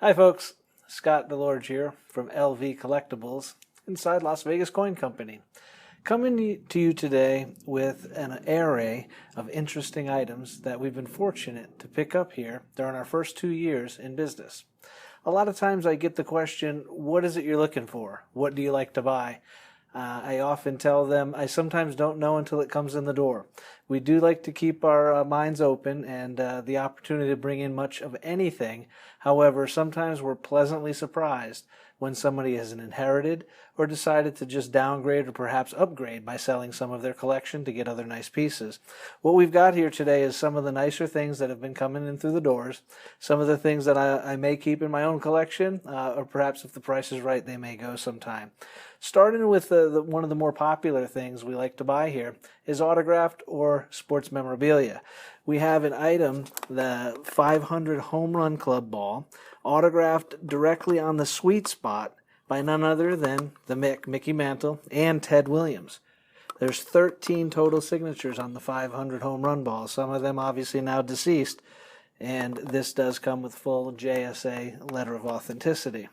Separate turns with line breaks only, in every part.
Hi folks, Scott DeLorge here from LV Collectibles inside Las Vegas Coin Company. Coming to you today with an array of interesting items that we've been fortunate to pick up here during our first 2 years in business. A lot of times I get the question, what is it you're looking for? What do you like to buy? I often tell them I sometimes don't know until it comes in the door. We do like to keep our minds open and the opportunity to bring in much of anything. However, sometimes we're pleasantly surprised when somebody has inherited or decided to just downgrade or perhaps upgrade by selling some of their collection to get other nice pieces. What we've got here today is some of the nicer things that have been coming in through the doors, some of the things that I may keep in my own collection, or perhaps if the price is right, they may go sometime. Starting with one of the more popular things we like to buy here is autographed or sports memorabilia. We have an item, the 500 Home Run Club ball, autographed directly on the sweet spot by none other than the Mickey Mantle, and Ted Williams. There's 13 total signatures on the 500 home run ball, some of them obviously now deceased, and this does come with full JSA letter of authenticity.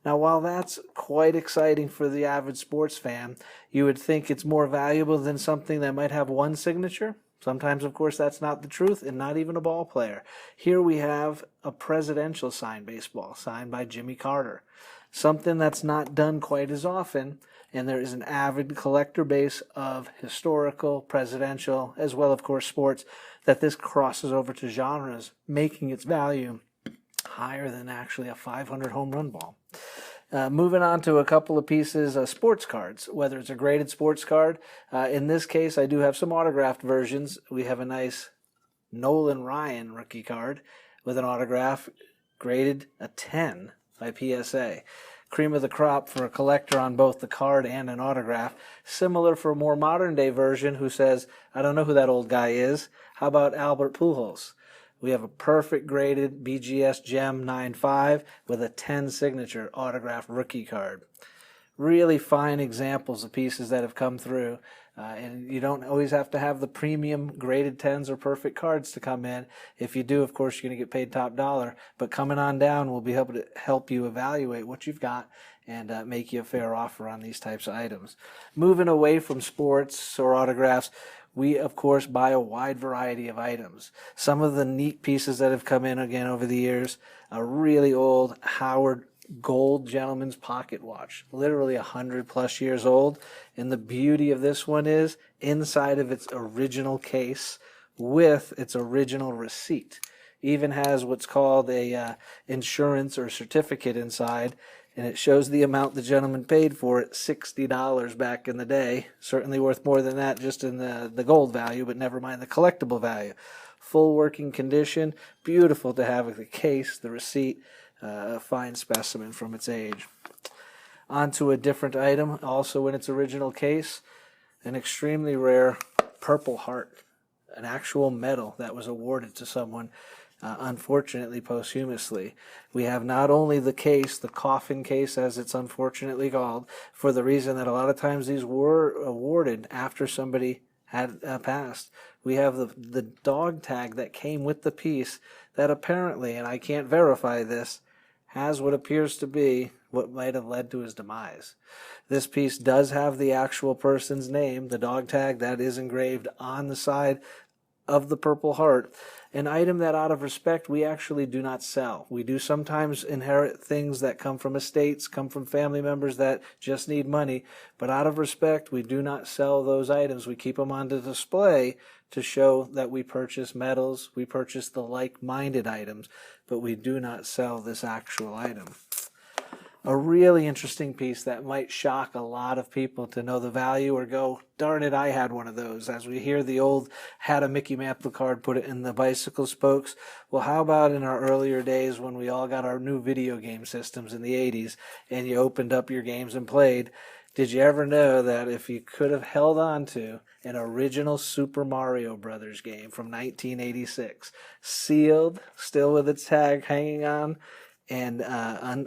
Now, while that's quite exciting for the avid sports fan, you would think it's more valuable than something that might have one signature. Sometimes, of course, that's not the truth, and not even a ball player. Here we have a presidential signed baseball, signed by Jimmy Carter. Something that's not done quite as often, and there is an avid collector base of historical, presidential, as well, of course, sports, that this crosses over to genres, making its value higher than actually a 500 home run ball. Moving on to a couple of pieces of sports cards, whether it's a graded sports card. In this case, I do have some autographed versions. We have a nice Nolan Ryan rookie card with an autograph graded a 10 by PSA. Cream of the crop for a collector on both the card and an autograph. Similar for a more modern day version who says, I don't know who that old guy is. How about Albert Pujols? We have a perfect graded BGS Gem 9.5 with a 10 signature autographed rookie card. Really fine examples of pieces that have come through. And you don't always have to have the premium graded 10s or perfect cards to come in. If you do, of course, you're going to get paid top dollar. But coming on down, we'll be able to help you evaluate what you've got and make you a fair offer on these types of items. Moving away from sports or autographs, we, of course, buy a wide variety of items. Some of the neat pieces that have come in again over the years, a really old Howard gold gentleman's pocket watch, literally 100+ years old. And the beauty of this one is inside of its original case with its original receipt. Even has what's called a insurance or certificate inside, and it shows the amount the gentleman paid for it, $60 back in the day. Certainly worth more than that just in the gold value, but never mind the collectible value. Full working condition, beautiful to have the case, the receipt, a fine specimen from its age. Onto a different item, also in its original case, an extremely rare Purple Heart, an actual medal that was awarded to someone, unfortunately posthumously. We have not only the case, the coffin case as it's unfortunately called, for the reason that a lot of times these were awarded after somebody had passed. We have the dog tag that came with the piece that apparently, and I can't verify this, has what appears to be what might have led to his demise. This piece does have the actual person's name, the dog tag that is engraved on the side of the Purple Heart, an item that out of respect we actually do not sell. We do sometimes inherit things that come from estates, come from family members that just need money, but out of respect we do not sell those items. We keep them on display to show that we purchase medals, we purchase the like-minded items, but we do not sell this actual item. A really interesting piece that might shock a lot of people to know the value or go, darn it, I had one of those. As we hear the old had a Mickey Mantle card, put it in the bicycle spokes. Well, how about in our earlier days when we all got our new video game systems in the 80s and you opened up your games and played? Did you ever know that if you could have held on to an original Super Mario Brothers game from 1986, sealed, still with its tag hanging on, and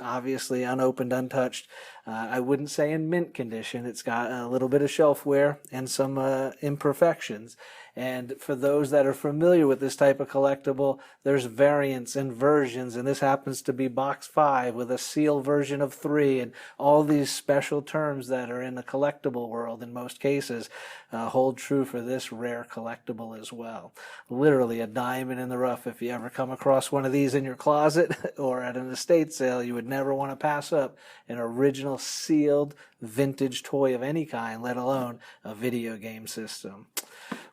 obviously unopened, untouched. I wouldn't say in mint condition. It's got a little bit of shelf wear and some imperfections. And for those that are familiar with this type of collectible, there's variants and versions, and this happens to be box 5 with a seal version of 3, and all these special terms that are in the collectible world in most cases hold true for this rare collectible as well. Literally a diamond in the rough. If you ever come across one of these in your closet or at an estate sale, you would never want to pass up an original sealed vintage toy of any kind, let alone a video game system.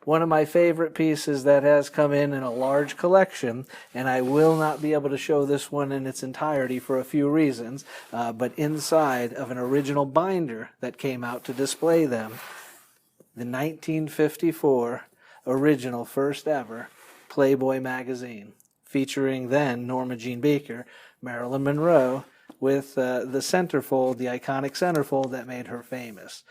One of my favorite pieces that has come in a large collection, and I will not be able to show this one in its entirety for a few reasons, but inside of an original binder that came out to display them, the 1954 original first ever Playboy magazine, featuring then Norma Jean Baker, Marilyn Monroe, with the centerfold, the iconic centerfold that made her famous.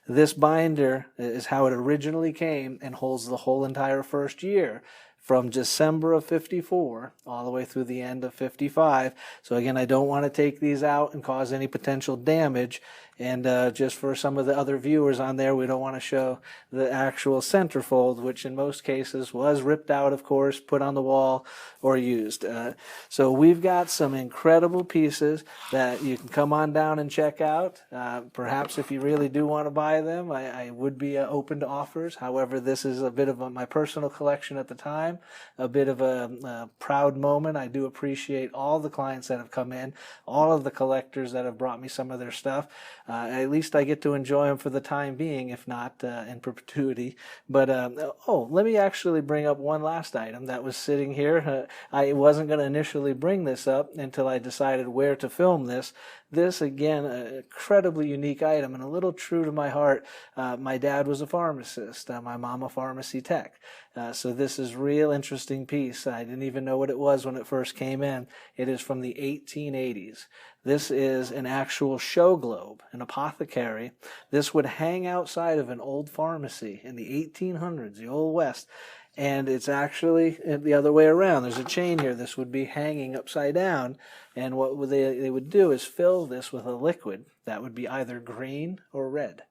This binder is how it originally came and holds the whole entire first year, from December of 54 all the way through the end of 55. So again, I don't want to take these out and cause any potential damage. And just for some of the other viewers on there, we don't want to show the actual centerfold, which in most cases was ripped out, of course, put on the wall, or used. So we've got some incredible pieces that you can come on down and check out. Perhaps if you really do want to buy them, I would be open to offers. However, this is a bit of my personal collection at the time, a bit of a proud moment. I do appreciate all the clients that have come in, all of the collectors that have brought me some of their stuff. At least I get to enjoy them for the time being, if not in perpetuity. But, let me actually bring up one last item that was sitting here. I wasn't going to initially bring this up until I decided where to film this. This, again, an incredibly unique item and a little true to my heart. My dad was a pharmacist, my mom a pharmacy tech. So this is a real interesting piece. I didn't even know what it was when it first came in. It is from the 1880s. This is an actual show globe, an apothecary. This would hang outside of an old pharmacy in the 1800s, the Old West. And it's actually the other way around. There's a chain here. This would be hanging upside down. And what they would do is fill this with a liquid that would be either green or red.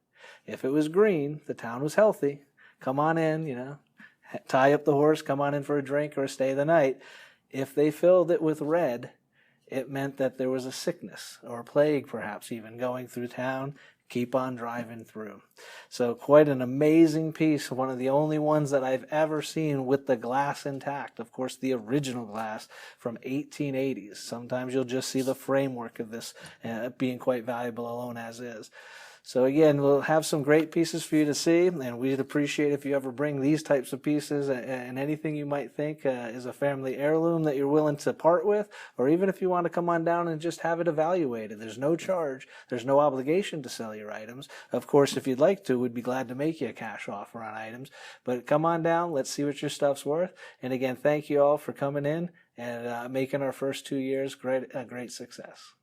If it was green, the town was healthy. Come on in, tie up the horse, come on in for a drink or stay the night. If they filled it with red, it meant that there was a sickness or a plague perhaps even going through town. Keep on driving through. So quite an amazing piece, one of the only ones that I've ever seen with the glass intact. Of course, the original glass from 1880s. Sometimes you'll just see the framework of this being quite valuable alone as is. So again, we'll have some great pieces for you to see, and we'd appreciate if you ever bring these types of pieces and anything you might think is a family heirloom that you're willing to part with, or even if you want to come on down and just have it evaluated. There's no charge. There's no obligation to sell your items. Of course, if you'd like to, we'd be glad to make you a cash offer on items. But come on down. Let's see what your stuff's worth. And again, thank you all for coming in and making our first 2 years a great success.